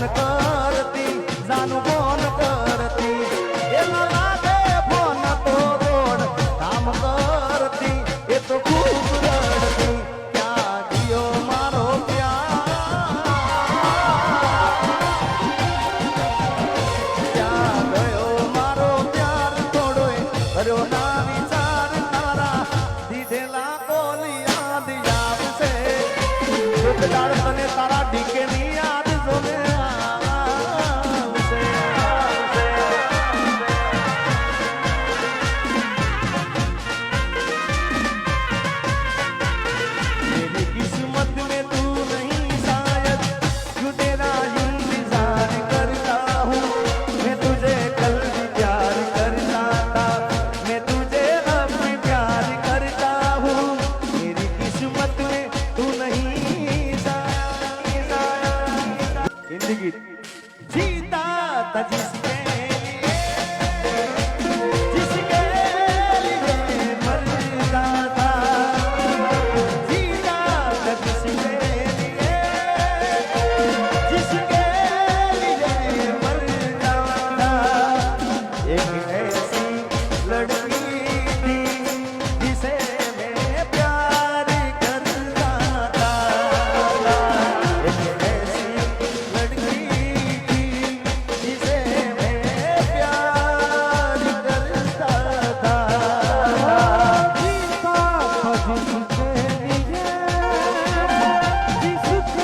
phone કરતી જાનું phone કરતી એનો લાગે ફોન તો રોડ કામ કરતી એ તો ખૂબ રડતી ક્યાં ગયો મારો ક્યાં ગયો મારો પ્યાર થોડોય કર્યો ના વિચાર તારા દીધેલા કોલ યાદ આવશે દાડ તને તારા ડીકે ની યાદ જોને આવશે मेरी किस्मत में तू नहीं शायद जो तेरा इंतजार करता हूँ मैं तुझे कल भी प्यार करता था मैं तुझे अब भी प्यार करता हूँ मेरी किस्मत में तू नहीं जिंदगी जीता था जिसके लिए मरता था जीता था जिसके लिए मरता था एक ऐसी लड़की थी जिसे मैं प्यार करता था एक ऐसी लड़की थी जिसे मैं प्यार करता था जीता था जिसके लिए जीता था जिसके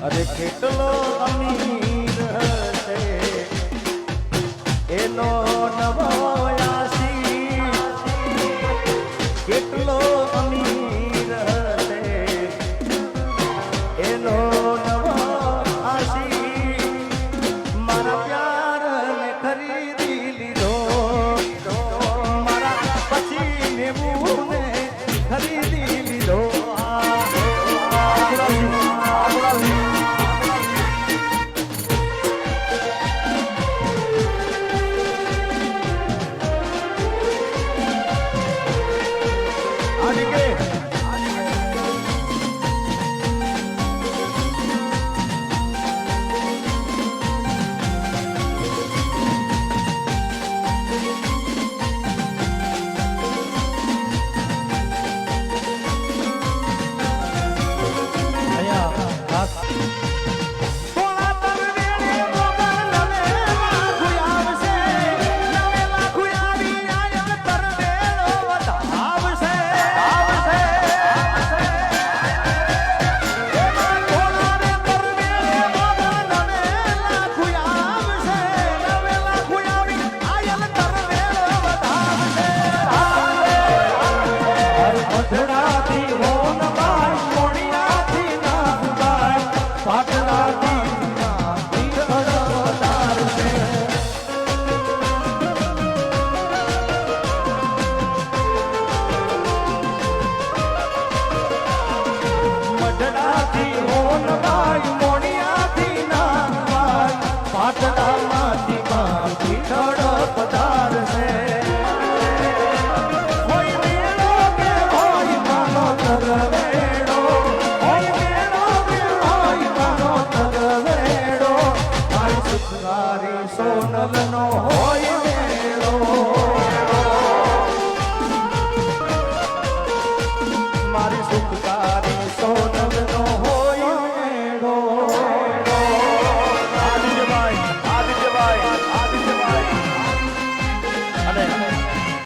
અરે કેટલો અમીર હશે એનો નવો આશી કેટલો અમીર હશે એનો નવો આશી મારા પ્યારને ખરીદી લીધો મારા પછી નેવુંને ખરીદી લીધો સોનલ નો